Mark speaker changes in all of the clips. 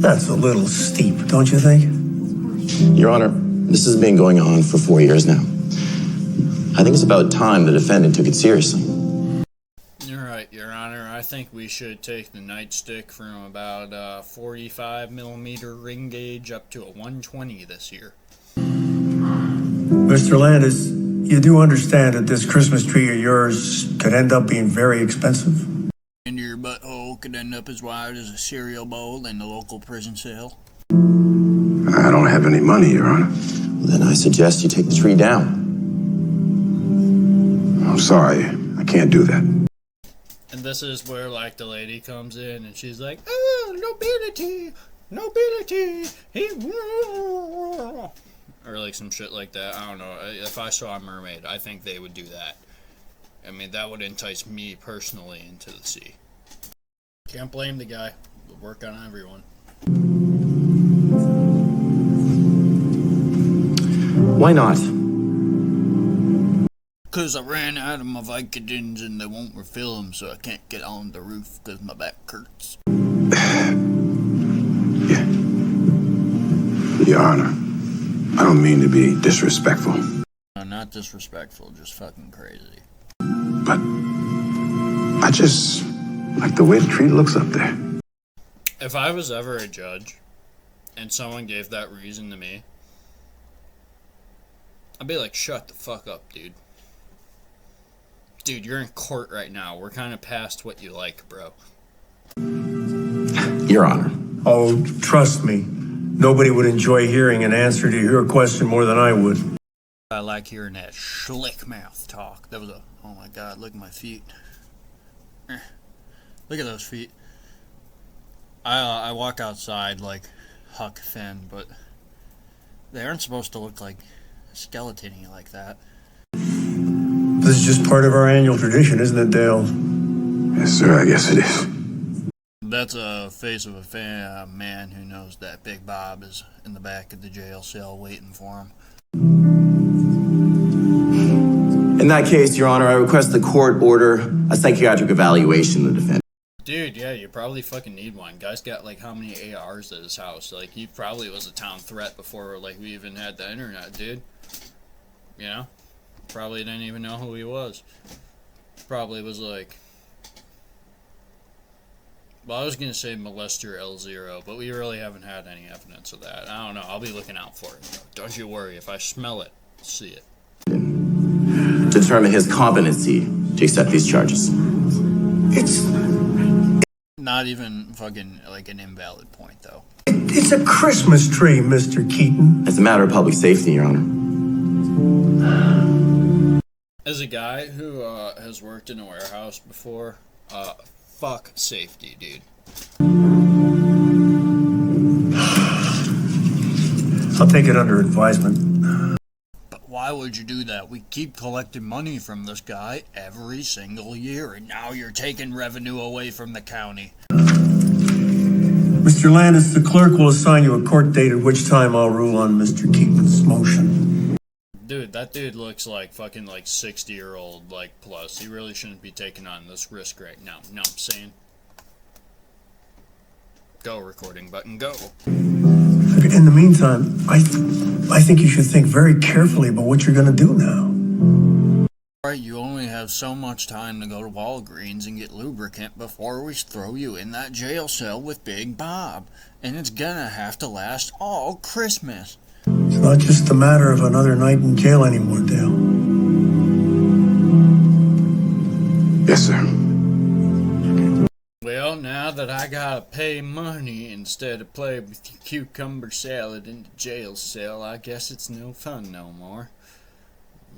Speaker 1: That's a little steep, don't you think?
Speaker 2: Your Honor, this has been going on for 4 years now. I think it's about time the defendant took it seriously.
Speaker 3: You're right, Your Honor. I think we should take the nightstick from about 45 millimeter ring gauge up to a 120 this year.
Speaker 1: Mr. Landis, you do understand that this Christmas tree of yours could end up being very expensive?
Speaker 3: And your butthole could end up as wide as a cereal bowl in the local prison cell.
Speaker 4: I don't have any money, Your Honor.
Speaker 2: Then I suggest you take the tree down.
Speaker 4: I'm sorry, I can't do that.
Speaker 3: And this is where, like, the lady comes in and she's like, "Oh, nobility, nobility, he..." Or, like, some shit like that. I don't know. If I saw a mermaid, I think they would do that. I mean, that would entice me personally into the sea. Can't blame the guy. It'll work on everyone.
Speaker 2: Why not?
Speaker 3: Cause I ran out of my Vicodins and they won't refill them, so I can't get on the roof cause my back hurts.
Speaker 4: Yeah. Your Honor, I don't mean to be disrespectful.
Speaker 3: No, not disrespectful, just fucking crazy.
Speaker 4: But I just like the way the tree looks up there.
Speaker 3: If I was ever a judge and someone gave that reason to me, I'd be like, shut the fuck up, dude. Dude, you're in court right now. We're kind of past what you like, bro.
Speaker 2: Your Honor.
Speaker 1: Oh, trust me. Nobody would enjoy hearing an answer to your question more than I would.
Speaker 3: I like hearing that slick mouth talk. That was a... Oh my god, look at my feet. Look at those feet. I walk outside like Huck Finn, but they aren't supposed to look like skeleton-y like that.
Speaker 1: This is just part of our annual tradition, isn't it, Dale?
Speaker 4: Yes, sir, I guess it is.
Speaker 3: That's a face of a man who knows that Big Bob is in the back of the jail cell waiting for him.
Speaker 2: In that case, Your Honor, I request the court order a psychiatric evaluation of the defendant.
Speaker 3: Dude, yeah, you probably fucking need one. Guy's got like how many ARs at his house? Like, he probably was a town threat before like we even had the internet, dude. You know? Probably didn't even know who he was. Probably was like... Well, I was gonna say molester L0, but we really haven't had any evidence of that. I don't know, I'll be looking out for it. Don't you worry, if I smell it, I'll see it.
Speaker 2: Determine his competency to accept these charges.
Speaker 1: It's
Speaker 3: Not even fucking like an invalid point, though.
Speaker 1: it's a Christmas tree, Mr. Keaton.
Speaker 2: It's a matter of public safety, Your Honor.
Speaker 3: As a guy who has worked in a warehouse before, fuck safety, dude.
Speaker 1: I'll take it under advisement.
Speaker 3: But why would you do that? We keep collecting money from this guy every single year, and now you're taking revenue away from the county.
Speaker 1: Mr. Landis, the clerk will assign you a court date at which time I'll rule on Mr. Keaton's motion.
Speaker 3: Dude, that dude looks like fucking like 60-year-old, like, plus. He really shouldn't be taking on this risk right now. Know what I'm saying? Go, recording button, go.
Speaker 1: In the meantime, I think you should think very carefully about what you're going to do now.
Speaker 3: Alright, you only have so much time to go to Walgreens and get lubricant before we throw you in that jail cell with Big Bob. And it's gonna have to last all Christmas.
Speaker 1: It's not just a matter of another night in jail anymore, Dale.
Speaker 4: Yes, sir.
Speaker 3: Well, now that I gotta pay money instead of play with your cucumber salad in the jail cell, I guess it's no fun no more.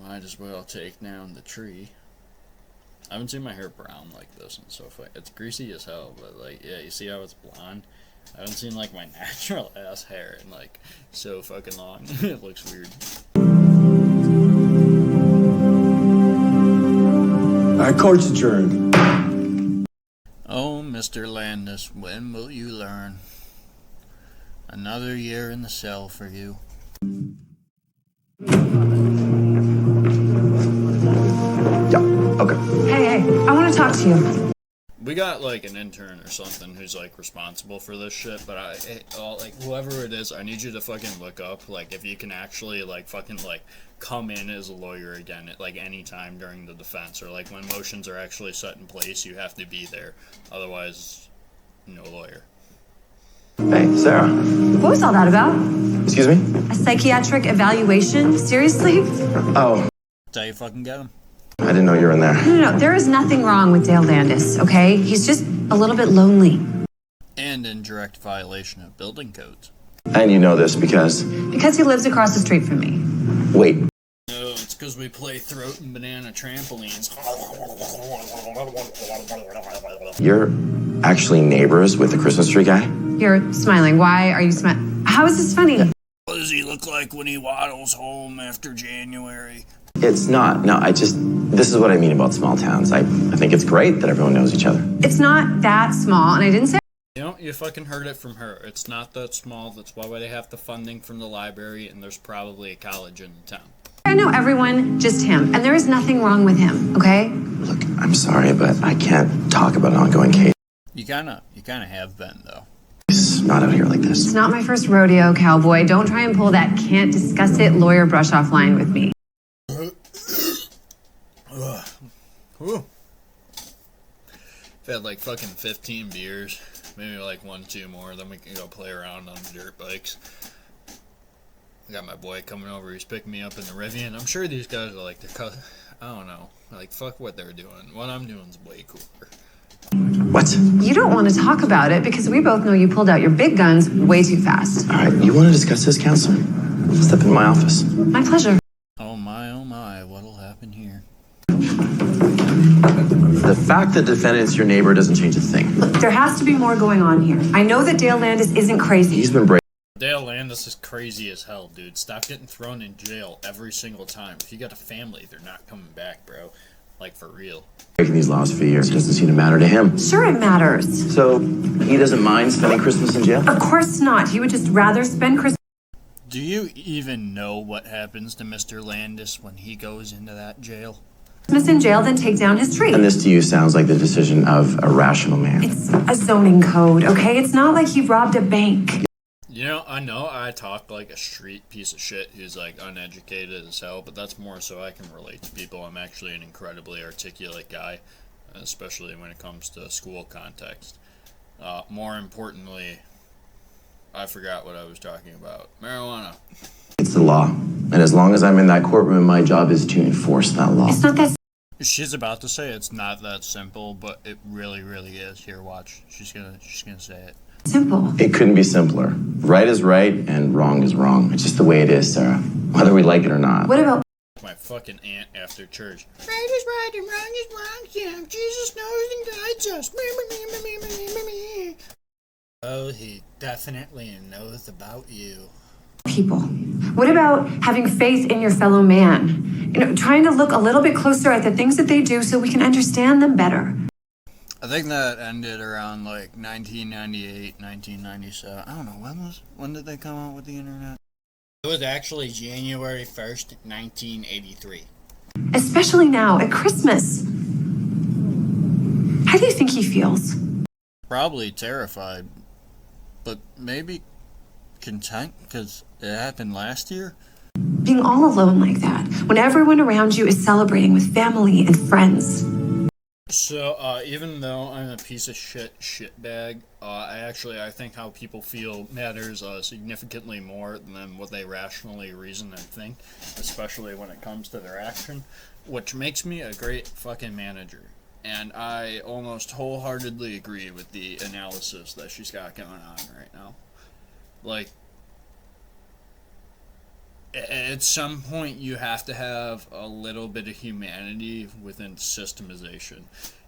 Speaker 3: Might as well take down the tree. I haven't seen my hair brown like this in so far. It's greasy as hell, but like, yeah, you see how it's blonde? I haven't seen like my natural ass hair in like so fucking long. It looks weird.
Speaker 1: Our court's adjourned.
Speaker 3: Oh, Mr. Landis, when will you learn? Another year in the cell for you.
Speaker 2: Yeah, okay.
Speaker 5: Hey, I want to talk to you.
Speaker 3: We got like an intern or something who's like responsible for this shit, but like whoever it is, I need you to fucking look up like if you can actually like fucking like come in as a lawyer again at like any time during the defense, or like when motions are actually set in place, you have to be there. Otherwise, no lawyer.
Speaker 2: Hey, Sarah.
Speaker 5: What was all that about?
Speaker 2: Excuse me?
Speaker 5: A psychiatric evaluation? Seriously?
Speaker 2: Oh,
Speaker 3: That's how you fucking get him.
Speaker 2: I didn't know you were in there.
Speaker 5: No. There is nothing wrong with Dale Landis, okay? He's just a little bit lonely.
Speaker 3: And in direct violation of building codes.
Speaker 2: And you know this because...
Speaker 5: Because he lives across the street from me.
Speaker 2: Wait.
Speaker 3: No, it's because we play throat and banana trampolines.
Speaker 2: You're actually neighbors with the Christmas tree guy?
Speaker 5: You're smiling. Why are you smiling? How is this funny?
Speaker 3: What does he look like when he waddles home after January?
Speaker 2: It's not. No, this is what I mean about small towns. I think it's great that everyone knows each other.
Speaker 5: It's not that small, and I didn't say...
Speaker 3: You know, you fucking heard it from her. It's not that small. That's why they have the funding from the library, and there's probably a college in the town.
Speaker 5: I know everyone, just him, and there is nothing wrong with him, okay?
Speaker 2: Look, I'm sorry, but I can't talk about an ongoing case.
Speaker 3: You kinda have been, though.
Speaker 2: It's not out here like this.
Speaker 5: It's not my first rodeo, cowboy. Don't try and pull that can't discuss it lawyer brush-off line with me.
Speaker 3: Whew. I've had like fucking 15 beers, maybe like 1-2 more, then we can go play around on the dirt bikes. I got my boy coming over, he's picking me up in the Rivian. I'm sure these guys are like, I don't know, like fuck what they're doing. What I'm doing is way cooler.
Speaker 2: What?
Speaker 5: You don't want to talk about it because we both know you pulled out your big guns way too fast.
Speaker 2: All right, you want to discuss this, counselor? Step in my office.
Speaker 5: My pleasure.
Speaker 3: Oh my, what'll happen here?
Speaker 2: The fact that the defendant's your neighbor doesn't change a thing.
Speaker 5: Look, there has to be more going on here. I know that Dale Landis isn't crazy.
Speaker 2: He's been breaking.
Speaker 3: Dale Landis is crazy as hell, dude. Stop getting thrown in jail every single time. If you got a family, they're not coming back, bro. Like, for real.
Speaker 2: These laws for years. It doesn't seem to matter to him.
Speaker 5: Sure it matters.
Speaker 2: So, he doesn't mind spending Christmas in jail?
Speaker 5: Of course not. He would just rather spend Christmas
Speaker 3: Do you even know what happens to Mr. Landis when he goes into that jail?
Speaker 5: in jail than take down his tree.
Speaker 2: And this to you sounds like the decision of a rational man.
Speaker 5: It's a zoning code, okay? It's not like he robbed a bank.
Speaker 3: You know I talk like a street piece of shit who's like uneducated as hell, but that's more so I can relate to people. I'm actually an incredibly articulate guy, especially when it comes to school context. More importantly, I forgot what I was talking about. Marijuana.
Speaker 2: It's the law. And as long as I'm in that courtroom, my job is to enforce that law.
Speaker 5: It's not that
Speaker 3: She's about to say it's not that simple, but it really, really is. Here, watch. She's gonna say it.
Speaker 5: simple.
Speaker 2: It couldn't be simpler. Right is right and wrong is wrong. It's just the way it is, Sarah. Whether we like it or not.
Speaker 5: What about
Speaker 3: My fucking aunt after church. Right is right and wrong is wrong. Yeah, Jesus knows and guides us. Oh, he definitely knows about you.
Speaker 5: people? What about having faith in your fellow man? You know, trying to look a little bit closer at the things that they do so we can understand them better.
Speaker 3: I think that ended around like 1998, 1997. I don't know, when did they come out with the internet? It was actually January 1st, 1983.
Speaker 5: Especially now at Christmas. How do you think he feels?
Speaker 3: Probably terrified, but maybe content because it happened last year.
Speaker 5: Being all alone like that, when everyone around you is celebrating with family and friends.
Speaker 3: So, even though I'm a piece of shitbag, I think how people feel matters significantly more than what they rationally reason and think, especially when it comes to their action, which makes me a great fucking manager. And I almost wholeheartedly agree with the analysis that she's got going on right now. Like, at some point you have to have a little bit of humanity within systemization.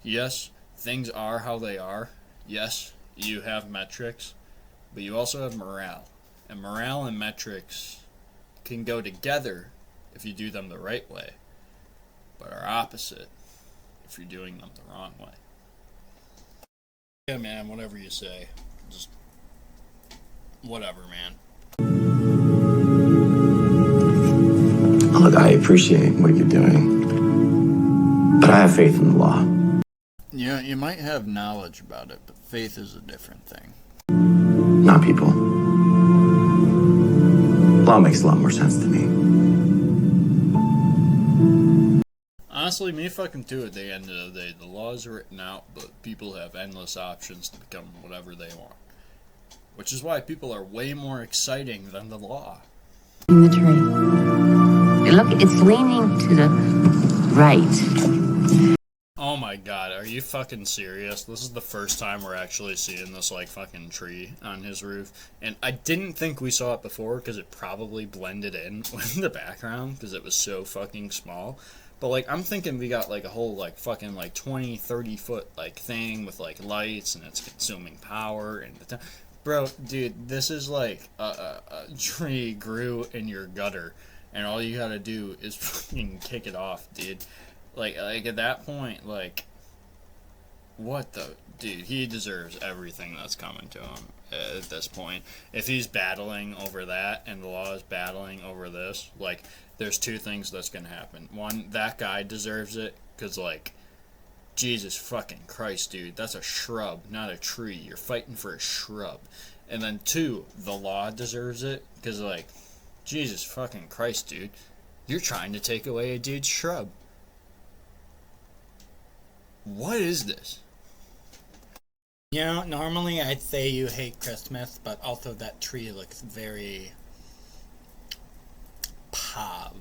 Speaker 3: Yes, things are how they are. Yes, you have metrics, but you also have morale. And morale and metrics can go together if you do them the right way, but are opposite if you're doing them the wrong way. Yeah, man, whatever you say. Just whatever, man.
Speaker 2: Look, I appreciate what you're doing, but I have faith in the law.
Speaker 3: You You know, you might have knowledge about it, but faith is a different thing.
Speaker 2: Not people. Law makes a lot more sense to me.
Speaker 3: Honestly, me fucking too at the end of the day. The law is written out, but people have endless options to become whatever they want. Which is why people are way more exciting than the law.
Speaker 6: In the tree. Look, it's leaning to the right.
Speaker 3: Oh my god, are you fucking serious? This is the first time we're actually seeing this, like, fucking tree on his roof. And I didn't think we saw it before, because it probably blended in with the background, because it was so fucking small. But, like, I'm thinking we got, like, a whole, like, fucking, like, 20, 30 foot, like, thing with, like, lights, and it's consuming power, and bro, dude, this is like a tree grew in your gutter, and all you gotta do is fucking kick it off, dude. Like at that point, like, what the dude? He deserves everything that's coming to him at this point. If he's battling over that, and the law is battling over this, like, there's two things that's gonna happen. One, that guy deserves it, cause like, Jesus fucking Christ, dude, that's a shrub, not a tree. You're fighting for a shrub. And then two, the law deserves it, because, like, Jesus fucking Christ, dude, you're trying to take away a dude's shrub. What is this?
Speaker 7: You know, normally I'd say you hate Christmas, but also that tree looks very... Pav.